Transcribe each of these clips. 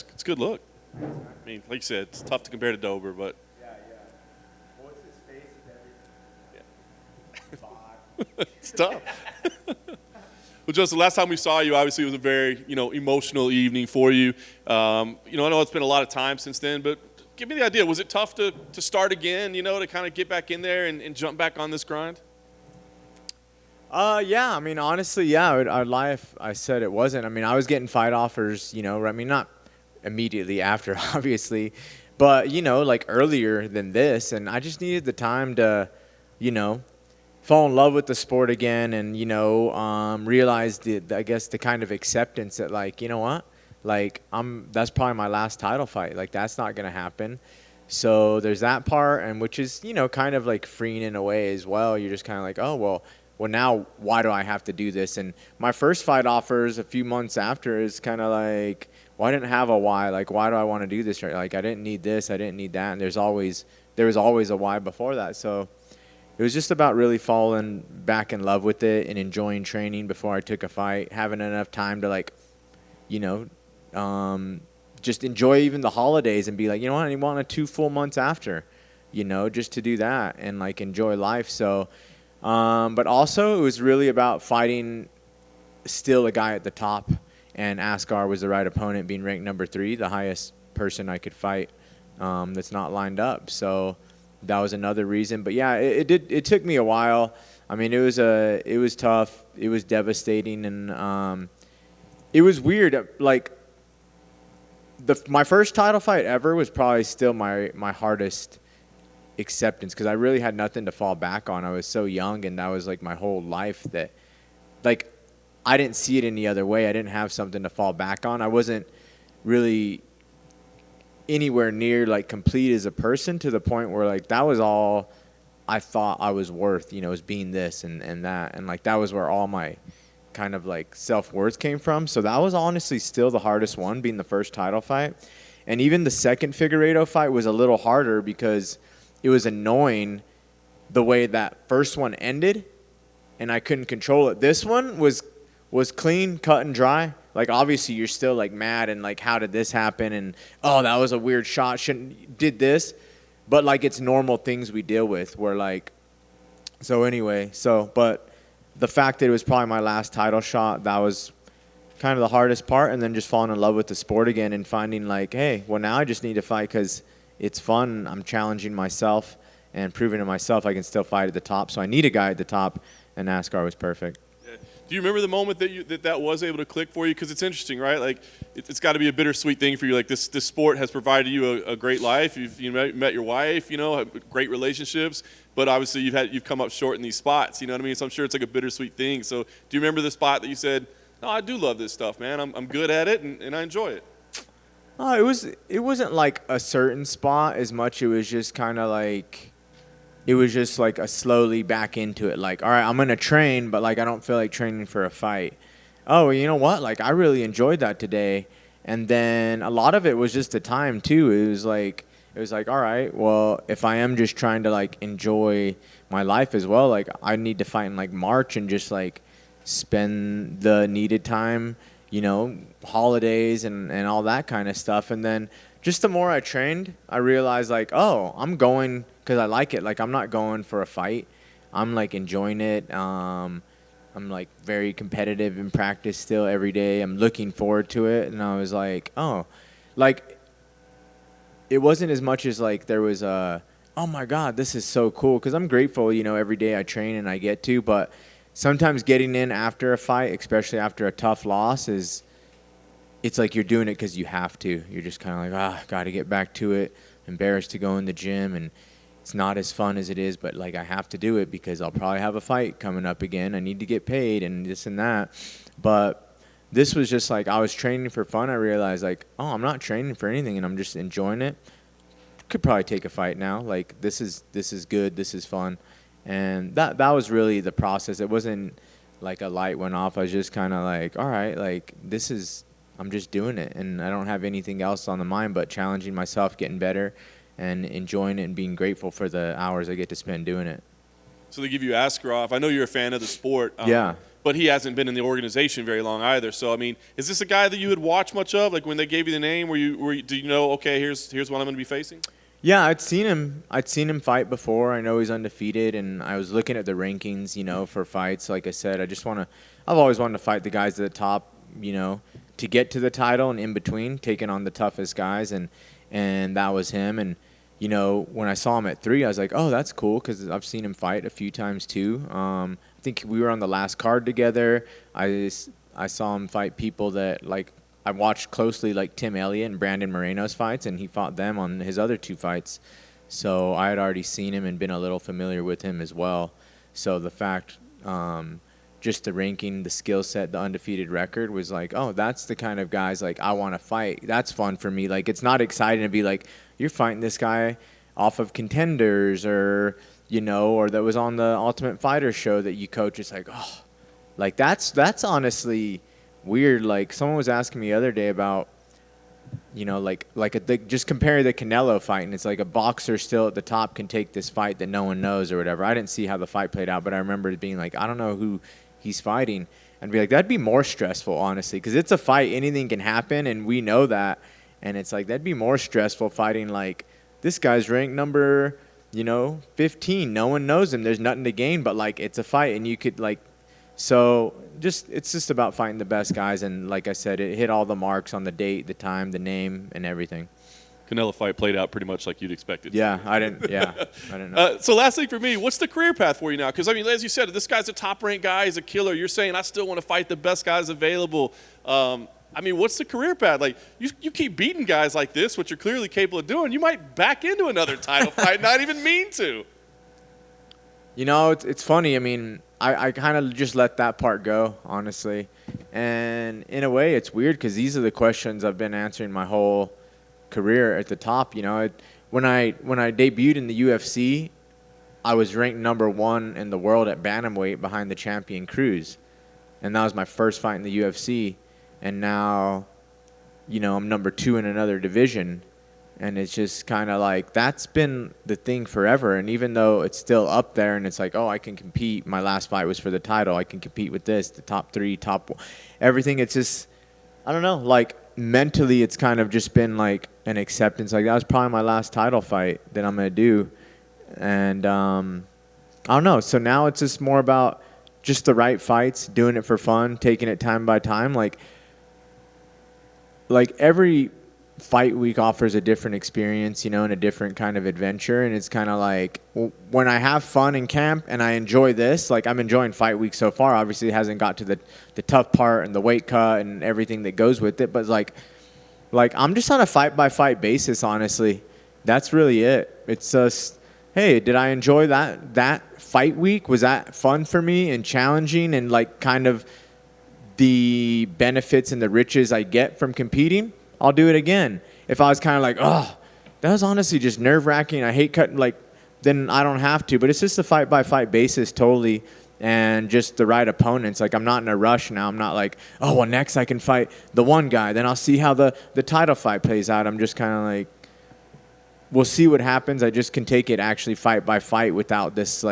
It's a good look. I mean, like you said, it's tough to compare to Dober, but Yeah, yeah. What's his face is everything. it's tough. Well, Joseph, last time we saw you, obviously, it was a very, emotional evening for you. I know it's been a lot of time since then, but give me the idea. Was it tough to start again, to kind of get back in there and jump back on this grind? Yeah. I mean, honestly, yeah. I'd lie if I said it wasn't. I mean, I was getting fight offers. I mean, not immediately after, obviously, but like earlier than this, and I just needed the time to, you know, fall in love with the sport again, and realize I guess the kind of acceptance that, like, you know what, like, that's probably my last title fight. Like, that's not gonna happen. So there's that part, and which is kind of like freeing in a way as well. You're just kind of like, oh well, now why do I have to do this? And my first fight offers a few months after is kind of like, well, I didn't have a why. Like, why do I want to do this? Right? Like, I didn't need this, I didn't need that, and there was always a why before that. So it was just about really falling back in love with it and enjoying training before I took a fight, having enough time to, like, you know, just enjoy even the holidays and be like, you know what, I want 2 full months after, just to do that and, like, enjoy life. So, but also it was really about fighting still a guy at the top, and Askar was the right opponent, being ranked number 3, the highest person I could fight that's not lined up. So that was another reason. But yeah, it took me a while. I mean, it was tough. It was devastating, and it was weird. Like, my first title fight ever was probably still my hardest acceptance, because I really had nothing to fall back on. I was so young, and that was like my whole life, that, like, I didn't see it any other way. I didn't have something to fall back on. I wasn't really anywhere near, like, complete as a person, to the point where, like, that was all I thought I was worth, was being this and that. And, like, that was where all my kind of, like, self-worth came from. So that was honestly still the hardest one, being the first title fight. And even the second Figueiredo fight was a little harder, because it was annoying the way that first one ended, and I couldn't control it. This one was clean, cut and dry. Like, obviously you're still, like, mad and, like, how did this happen? And, oh, that was a weird shot. Did this. But, like, it's normal things we deal with, where, like, so anyway, but the fact that it was probably my last title shot, that was kind of the hardest part. And then just falling in love with the sport again and finding, like, hey, well, now I just need to fight because it's fun. I'm challenging myself and proving to myself I can still fight at the top. So I need a guy at the top, and Askar was perfect. Do you remember the moment that was able to click for you? Because it's interesting, right? Like, it's got to be a bittersweet thing for you. Like, this sport has provided you a great life. You've met your wife, have great relationships, but obviously you've come up short in these spots. You know what I mean? So I'm sure it's like a bittersweet thing. So do you remember the spot that you said, "No, I do love this stuff, man. I'm good at it and I enjoy it"? It wasn't like a certain spot as much. It was just kind of like, it was just like a slowly back into it. Like, all right, I'm going to train, but, like, I don't feel like training for a fight. Oh, you know what? Like, I really enjoyed that today. And then a lot of it was just the time too. It was like, all right, well, if I am just trying to, like, enjoy my life as well, like, I need to fight in, like, March and just, like, spend the needed time, holidays and all that kind of stuff. And then just the more I trained, I realized, like, oh, I'm going because I like it. Like, I'm not going for a fight. I'm, like, enjoying it. I'm, like, very competitive in practice still every day. I'm looking forward to it. And I was like, oh, like, it wasn't as much as, like, there was a, oh my God, this is so cool. Because I'm grateful, every day I train and I get to. But sometimes getting in after a fight, especially after a tough loss, it's like you're doing it because you have to. You're just kind of like, got to get back to it. Embarrassed to go in the gym, and it's not as fun as it is, but, like, I have to do it because I'll probably have a fight coming up again. I need to get paid and this and that. But this was just like, I was training for fun. I realized, like, oh, I'm not training for anything, and I'm just enjoying it. Could probably take a fight now. Like, this is good. This is fun. And that was really the process. It wasn't like a light went off. I was just kind of like, all right, like, I'm just doing it, and I don't have anything else on the mind but challenging myself, getting better, and enjoying it and being grateful for the hours I get to spend doing it. So they give you Askarov. I know you're a fan of the sport. Yeah. but he hasn't been in the organization very long either. So, I mean, is this a guy that you would watch much of? Like when they gave you the name, do you know, okay, here's what I'm going to be facing? Yeah, I'd seen him fight before. I know he's undefeated, and I was looking at the rankings, for fights. Like I said, I've always wanted to fight the guys at the top, to get to the title, and in between, taking on the toughest guys, and that was him. And when I saw him at 3, I was like, oh, that's cool, because I've seen him fight a few times too. I think we were on the last card together. I saw him fight people that I watched closely, like Tim Elliott and Brandon Moreno's fights, and he fought them on his other 2 fights. So I had already seen him and been a little familiar with him as well. So the fact, just the ranking, the skill set, the undefeated record was like, oh, that's the kind of guys I want to fight. That's fun for me. It's not exciting to be like, you're fighting this guy off of Contenders or that was on the Ultimate Fighter show that you coach. It's like, oh, that's honestly weird. Someone was asking me the other day about, just compare the Canelo fight, and it's like a boxer still at the top can take this fight that no one knows or whatever. I didn't see how the fight played out, but I remember it being like, I don't know who he's fighting, and be like, that'd be more stressful, honestly, because it's a fight, anything can happen, and we know that, and it's like that'd be more stressful fighting this guy's ranked number 15. No one knows him. There's nothing to gain, but it's a fight, and you could So it's just about fighting the best guys, and like I said, it hit all the marks on the date, the time, the name, and everything. Canelo fight played out pretty much like you'd expected. Yeah, I didn't know. So last thing for me, what's the career path for you now? Because, I mean, as you said, this guy's a top-ranked guy. He's a killer. You're saying, I still want to fight the best guys available. I mean, what's the career path? You keep beating guys like this, which you're clearly capable of doing, you might back into another title fight, not even mean to. It's funny. I mean, I kind of just let that part go, honestly. And in a way, it's weird because these are the questions I've been answering my whole career at the top. When I debuted in the UFC, I was ranked number 1 in the world at bantamweight behind the champion Cruz. And that was my first fight in the UFC. And now, I'm number 2 in another division. And it's just kind of that's been the thing forever. And even though it's still up there and it's like, oh, I can compete. My last fight was for the title. I can compete with this, the top 3, everything. It's just, I don't know, mentally it's kind of just been an acceptance. That was probably my last title fight that I'm going to do. And I don't know. So now it's just more about just the right fights, doing it for fun, taking it time by time. Every fight week offers a different experience, and a different kind of adventure. And it's kind of when I have fun in camp and I enjoy this, I'm enjoying fight week so far. Obviously, it hasn't got to the tough part and the weight cut and everything that goes with it. But I'm just on a fight by fight basis, honestly. That's really it. It's just, hey, did I enjoy that fight week? Was that fun for me and challenging and kind of the benefits and the riches I get from competing? I'll do it again. If I was kind of oh, that was honestly just nerve-wracking, I hate cutting, then I don't have to. But it's just a fight-by-fight basis totally, and just the right opponents. I'm not in a rush now. I'm not oh, well, next I can fight the one guy. Then I'll see how the title fight plays out. I'm just kind of we'll see what happens. I just can take it actually fight by fight without this,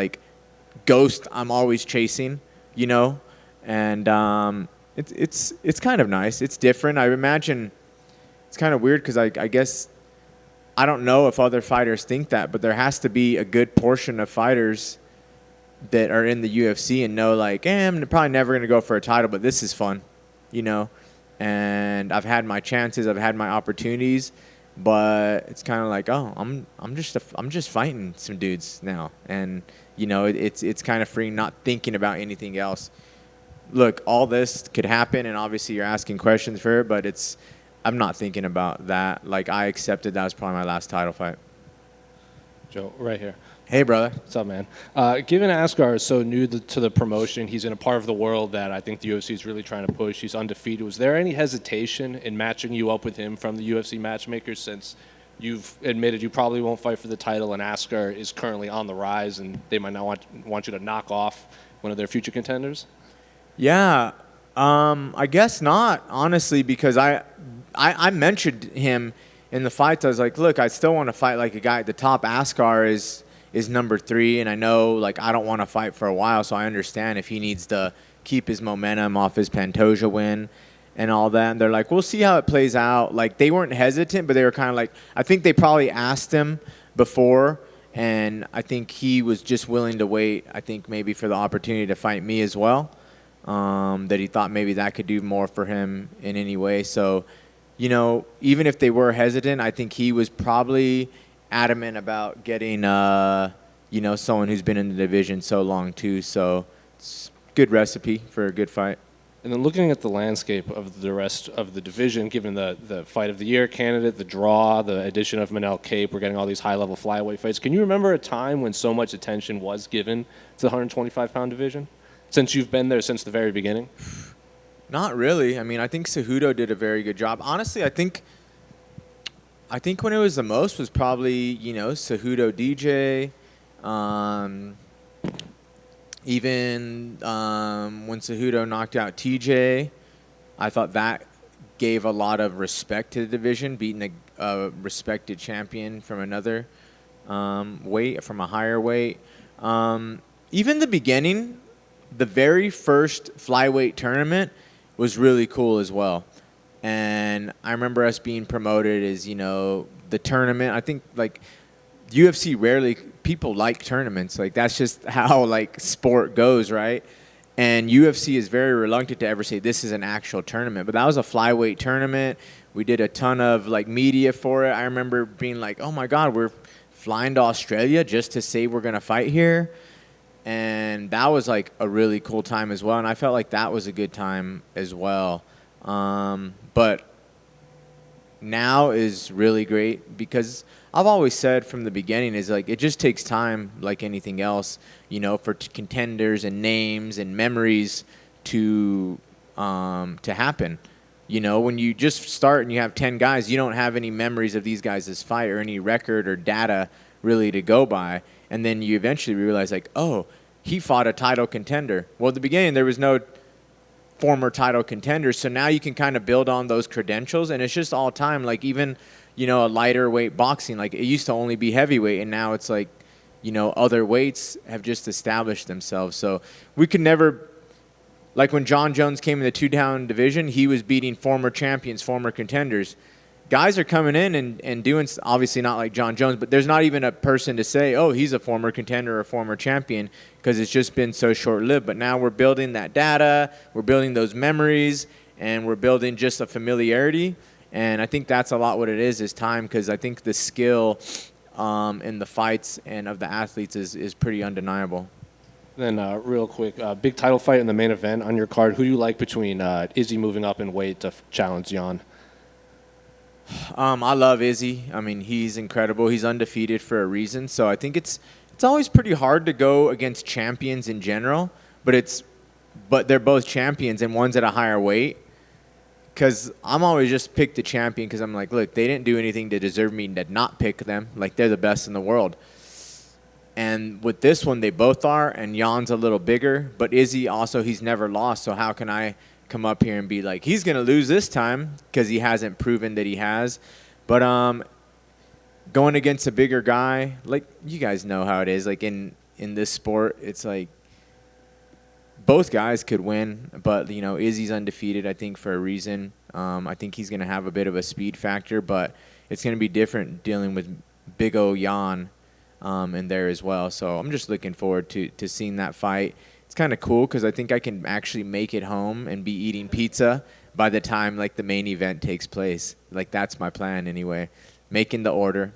ghost I'm always chasing, And it's kind of nice. It's different. I imagine... It's kind of weird because I guess I don't know if other fighters think that, but there has to be a good portion of fighters that are in the UFC and know I'm probably never going to go for a title, but this is fun, And I've had my chances, I've had my opportunities, but it's kind of oh, I'm just fighting some dudes now, and it's kind of free, not thinking about anything else. Look, all this could happen, and obviously you're asking questions for it, but I'm not thinking about that. I accepted that was probably my last title fight. Joe, right here. Hey, brother. What's up, man? Given Askar is so new to the promotion, he's in a part of the world that I think the UFC is really trying to push. He's undefeated. Was there any hesitation in matching you up with him from the UFC matchmakers, since you've admitted you probably won't fight for the title and Askar is currently on the rise and they might not want you to knock off one of their future contenders? Yeah, I guess not, honestly, because I mentioned him in the fights. I was like, look, I still want to fight a guy at the top. Askar is number 3, and I know I don't want to fight for a while, so I understand if he needs to keep his momentum off his Pantoja win and all that. And they're like, we'll see how it plays out. Like, they weren't hesitant, but they were kind of like, I think they probably asked him before, and I think he was just willing to wait, I think maybe for the opportunity to fight me as well, that he thought maybe that could do more for him in any way. So, you know, even if they were hesitant, I think he was probably adamant about getting, you know, someone who's been in the division so long too. So it's a good recipe for a good fight. And then looking at the landscape of the rest of the division, given the fight of the year candidate, the draw, the addition of Manel Cape, we're getting all these high-level flyweight fights. Can you remember a time when so much attention was given to the 125-pound division? Since you've been there since the very beginning? Not really. I mean, I think Cejudo did a very good job. Honestly, I think when it was the most was probably, you know, Cejudo DJ. Even when Cejudo knocked out TJ, I thought that gave a lot of respect to the division, beating a respected champion from another weight, from a higher weight. Even the beginning, the very first flyweight tournament was really cool as well. And I remember us being promoted as, you know, the tournament. I think, like, UFC rarely, people like tournaments. Like, that's just how, like, sport goes, right? And UFC is very reluctant to ever say this is an actual tournament. But that was a flyweight tournament. We did a ton of, like, media for it. I remember being like, oh, my God, we're flying to Australia just to say we're going to fight here. And that was, like, a really cool time as well. And I felt like that was a good time as well. But now is really great because I've always said from the beginning is, like, it just takes time, like anything else, you know, for contenders and names and memories to happen. You know, when you just start and you have 10 guys, you don't have any memories of these guys' fight or any record or data really to go by. And then you eventually realize, like, oh, he fought a title contender. Well, at the beginning, there was no former title contenders, so now you can kind of build on those credentials, and it's just all time. Like, even, you know, a lighter weight boxing, like, it used to only be heavyweight, and now it's like, you know, other weights have just established themselves. So we could never, like, when John Jones came in the 2-down division, he was beating former champions, former contenders. Guys are coming in and doing, obviously not like John Jones, but there's not even a person to say, oh, he's a former contender or a former champion, because it's just been so short-lived. But now we're building that data, we're building those memories, and we're building just a familiarity. And I think that's a lot what it is time, because I think the skill in the fights and of the athletes is pretty undeniable. Then real quick, big title fight in the main event on your card. Who do you like between Izzy moving up in weight to challenge Jan? I love Izzy. I mean, he's incredible. He's undefeated for a reason. So I think it's always pretty hard to go against champions in general, but they're both champions and one's at a higher weight. Because I'm always just pick the champion because I'm like, look, they didn't do anything to deserve me to not pick them. Like, they're the best in the world. And with this one, they both are, and Jan's a little bigger. But Izzy also, he's never lost, so how can I come up here and be like, he's going to lose this time, because he hasn't proven that he has. But going against a bigger guy, like, you guys know how it is. Like, in this sport, it's like both guys could win, but, you know, Izzy's undefeated, I think, for a reason. I think he's going to have a bit of a speed factor, but it's going to be different dealing with big O Jan in there as well. So I'm just looking forward to seeing that fight. It's kind of cool because I think I can actually make it home and be eating pizza by the time, like, the main event takes place. Like, that's my plan anyway. Making the order,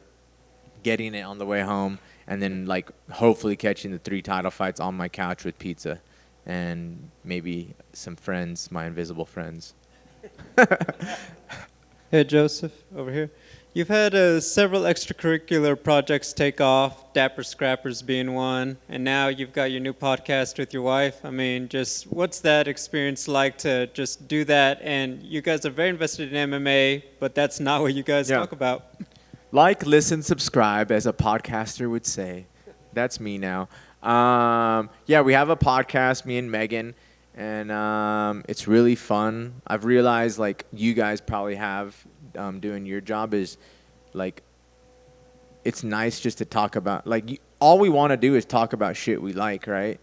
getting it on the way home, and then, like, hopefully catching the 3 title fights on my couch with pizza and maybe some friends, my invisible friends. Hey, Joseph, over here. You've had several extracurricular projects take off, Dapper Scrappers being one, and now you've got your new podcast with your wife. I mean, just what's that experience like to just do that? And you guys are very invested in MMA, but that's not what you guys talk about. Like, listen, subscribe, as a podcaster would say. That's me now. Yeah, we have a podcast, me and Megan, and it's really fun. I've realized, like, you guys probably have doing your job is, like, it's nice just to talk about, like, all we want to do is talk about shit we like, right?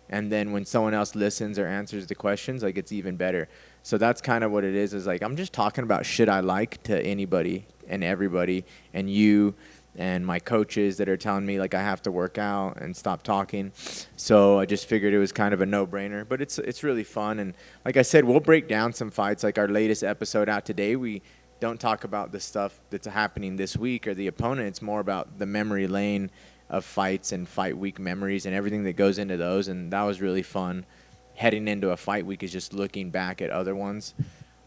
And then when someone else listens or answers the questions, like, it's even better. So that's kind of what it is like, I'm just talking about shit I like to anybody and everybody, and you and my coaches that are telling me like I have to work out and stop talking. So I just figured it was kind of a no-brainer, but it's really fun. And like I said, we'll break down some fights. Like our latest episode out today, we don't talk about the stuff that's happening this week or the opponent. It's more about the memory lane of fights and fight week memories and everything that goes into those. And that was really fun. Heading into a fight week is just looking back at other ones.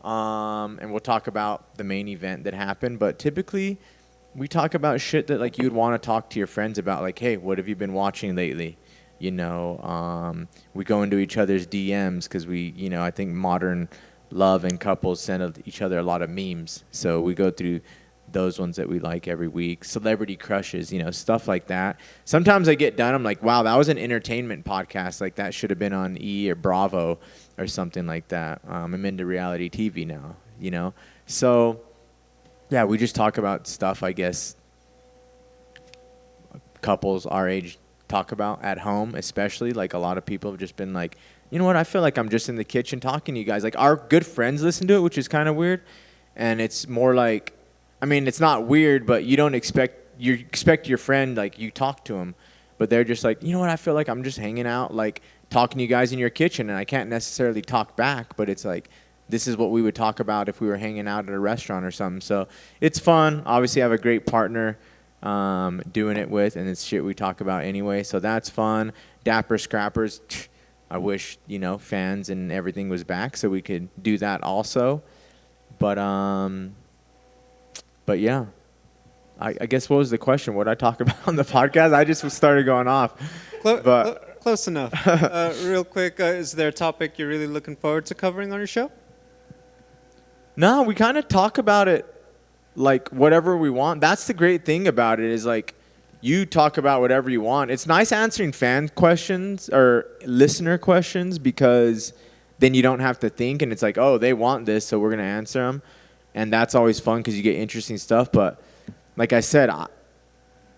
And we'll talk about the main event that happened, but typically we talk about shit that like you'd want to talk to your friends about, like, hey, what have you been watching lately? You know, we go into each other's DMs because we, you know, I think modern love and couples send each other a lot of memes. So we go through those ones that we like every week. Celebrity crushes, you know, stuff like that. Sometimes I get done, I'm like, wow, that was an entertainment podcast. Like that should have been on E! Or Bravo or something like that. I'm into reality TV now, you know. So yeah, we just talk about stuff, I guess, couples our age talk about at home, especially. Like a lot of people have just been like, you know what, I feel like I'm just in the kitchen talking to you guys. Like our good friends listen to it, which is kind of weird. And it's more like, I mean, it's not weird, but you expect your friend, like you talk to them, but they're just like, you know what, I feel like I'm just hanging out, like talking to you guys in your kitchen, and I can't necessarily talk back, but it's like, this is what we would talk about if we were hanging out at a restaurant or something. So it's fun. Obviously, I have a great partner doing it with, and it's shit we talk about anyway. So that's fun. Dapper Scrappers. I wish, you know, fans and everything was back so we could do that also. But yeah. I guess what was the question? What did I talk about on the podcast? I just started going off. Close enough. Real quick, is there a topic you're really looking forward to covering on your show? No, we kind of talk about it like whatever we want. That's the great thing about it is like you talk about whatever you want. It's nice answering fan questions or listener questions because then you don't have to think and it's like, oh, they want this, so we're going to answer them. And that's always fun because you get interesting stuff. But like I said,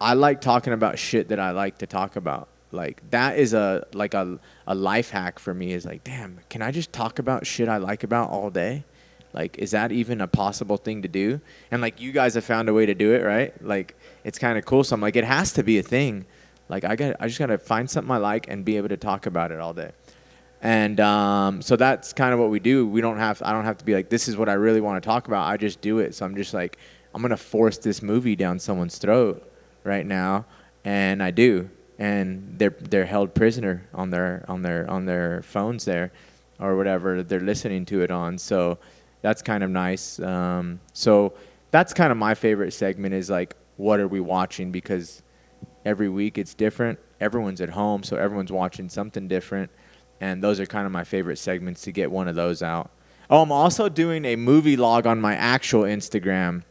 I like talking about shit that I like to talk about. Like that is a life hack for me is like, damn, can I just talk about shit I like about all day? Like, is that even a possible thing to do? And like you guys have found a way to do it, right? Like it's kind of cool. So I'm like, it has to be a thing. Like I just got to find something I like and be able to talk about it all day. And so that's kind of what we do. I don't have to be like, this is what I really want to talk about. I just do it. So I'm just like, I'm going to force this movie down someone's throat right now. And I do. And they're held prisoner on their phones there or whatever they're listening to it on. So that's kind of nice. So that's kind of my favorite segment is like, what are we watching? Because every week it's different. Everyone's at home, so everyone's watching something different. And those are kind of my favorite segments to get one of those out. Oh, I'm also doing a movie log on my actual Instagram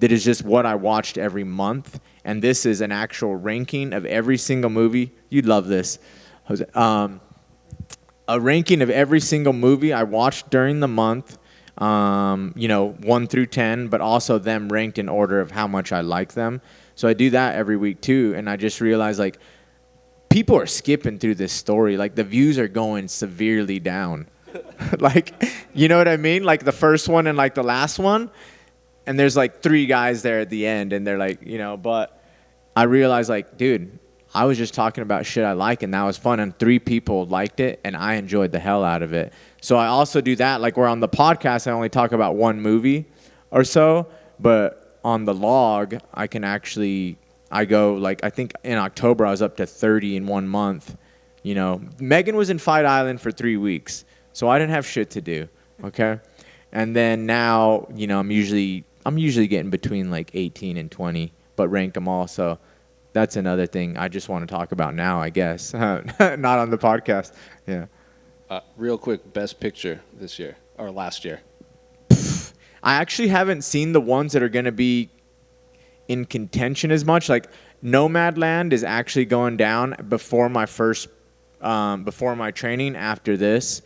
that is just what I watched every month. And this is an actual ranking of every single movie. You'd love this, Jose. A ranking of every single movie I watched during the month, 1 through 10, but also them ranked in order of how much I like them. So I do that every week too. And I just realized like people are skipping through this story. Like the views are going severely down. Like, you know what I mean? Like the first one and like the last one. And there's like 3 guys there at the end and they're like, but I realized like, dude, I was just talking about shit I like and that was fun. And 3 people liked it and I enjoyed the hell out of it. So I also do that. Like where on the podcast, I only talk about 1 movie or so, but on the log, I go like, I think in October, I was up to 30 in 1 month. Megan was in Fight Island for 3 weeks, so I didn't have shit to do. Okay. And then now, I'm usually getting between like 18 and 20, but rank them all. So that's another thing I just want to talk about now, I guess. Not on the podcast. Yeah. Real quick, best picture this year or last year? I actually haven't seen the ones that are going to be in contention as much. Like Nomadland is actually going down before my training after this.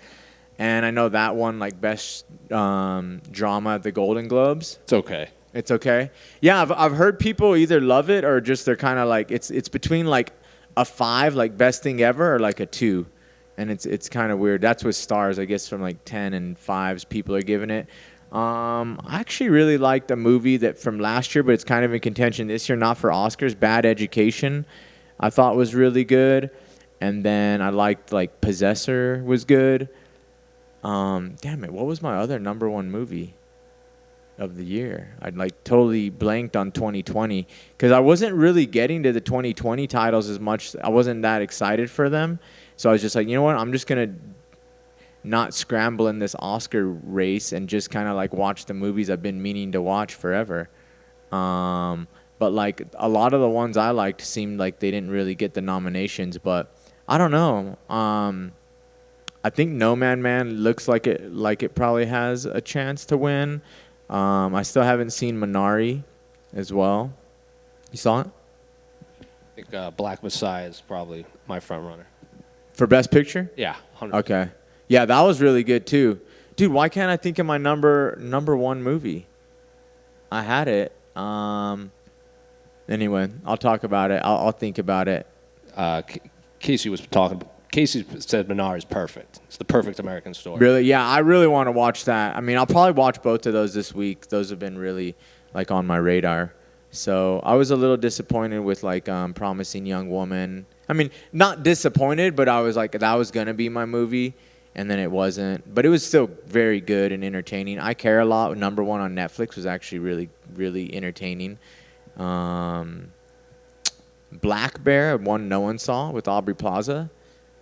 And I know that one, like best drama at the Golden Globes. It's okay. It's okay. Yeah, I've heard people either love it or just they're kind of like it's between like a 5, like best thing ever, or like a 2. and it's kind of weird. That's with stars, I guess, from like 10 and 5s people are giving it. I actually really liked a movie that from last year, but it's kind of in contention this year, not for Oscars. Bad Education, I thought was really good, and then I liked like Possessor was good. Damn it, what was my other number one movie of the year? I'd like totally blanked on 2020 because I wasn't really getting to the 2020 titles as much. I wasn't that excited for them, so I was just like, you know what, I'm just gonna not scramble in this Oscar race and just kind of like watch the movies I've been meaning to watch forever. But like a lot of the ones I liked seemed like they didn't really get the nominations, but I don't know. I think No Man Man looks like it probably has a chance to win. I still haven't seen Minari as well. You saw it? I think Black Messiah is probably my front runner. For Best Picture? Yeah, 100%. Okay. Yeah, that was really good too. Dude, why can't I think of my number one movie? I had it. Anyway, I'll talk about it. I'll think about it. Casey said Minari is perfect. It's the perfect American story. Really? Yeah, I really want to watch that. I mean, I'll probably watch both of those this week. Those have been really like on my radar. So I was a little disappointed with like Promising Young Woman. I mean, not disappointed, but I was like, that was gonna be my movie, and then it wasn't. But it was still very good and entertaining. I Care a Lot, number one on Netflix, was actually really, really entertaining. Black Bear, one no one saw with Aubrey Plaza.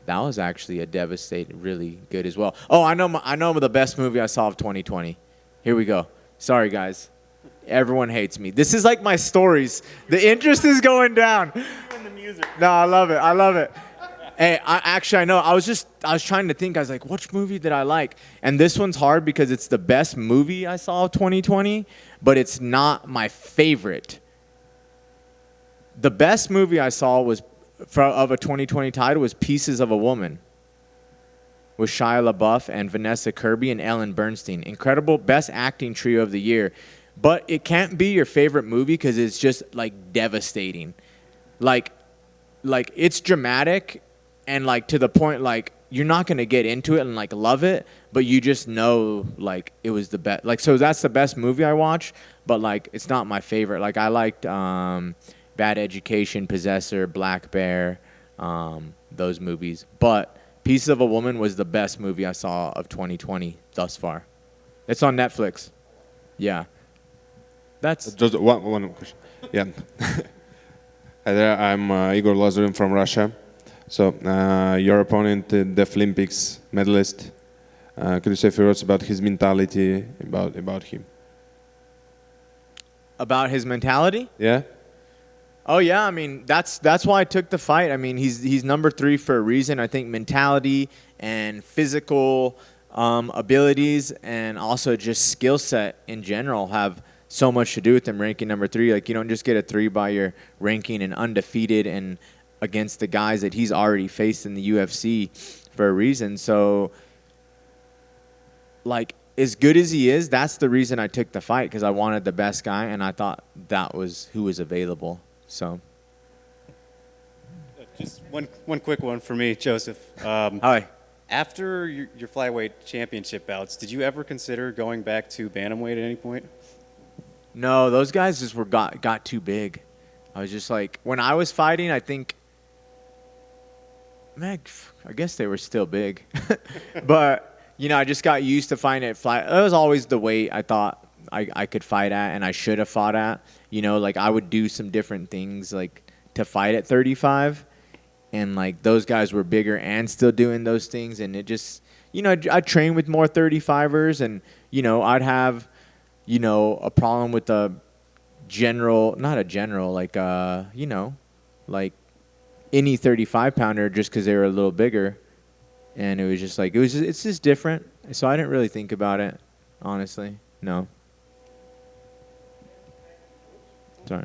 That was actually a devastating, really good as well. Oh, I know the best movie I saw of 2020. Here we go. Sorry, guys. Everyone hates me. This is like my stories. The interest is going down. No, I love it. I love it. Hey, I know. I was trying to think. I was like, which movie did I like? And this one's hard because it's the best movie I saw of 2020, but it's not my favorite. The best movie I saw was of a 2020 title was Pieces of a Woman with Shia LaBeouf and Vanessa Kirby and Ellen Bernstein. Incredible, best acting trio of the year. But it can't be your favorite movie because it's just like devastating. Like it's dramatic and like to the point like you're not going to get into it and like love it, but you just know like it was the best. Like, so that's the best movie I watched, but like it's not my favorite. Like I liked Bad Education, Possessor, Black Bear, those movies. But Pieces of a Woman was the best movie I saw of 2020 thus far. It's on Netflix. Yeah. That's just one question. Yeah. Hi there, I'm Igor Lazarin from Russia. So your opponent, the Olympics medalist, could you say a few words about his mentality, about him? about his mentality? Yeah. Oh yeah, I mean that's why I took the fight. I mean he's number 3 for a reason. I think mentality and physical abilities and also just skill set in general have so much to do with him ranking number 3. Like you don't just get a 3 by your ranking and undefeated and against the guys that he's already faced in the UFC for a reason. So like as good as he is, that's the reason I took the fight, because I wanted the best guy and I thought that was who was available. So just one quick one for me, Joseph. hi. After your flyweight championship bouts, did you ever consider going back to bantamweight at any point? No, those guys just got too big. I was just like, when I was fighting, I think, man, I guess they were still big. But, you know, I just got used to fighting at fly. That was always the weight I thought I could fight at and I should have fought at. You know, like I would do some different things like to fight at 35. And like those guys were bigger and still doing those things. And it just, you know, I'd train with more 35ers and, you know, I'd have, you know, a problem with a general, not a general, like, you know, like any 35-pounder just because they were a little bigger. And it was just like, it's just different. So I didn't really think about it, honestly. No. Sorry.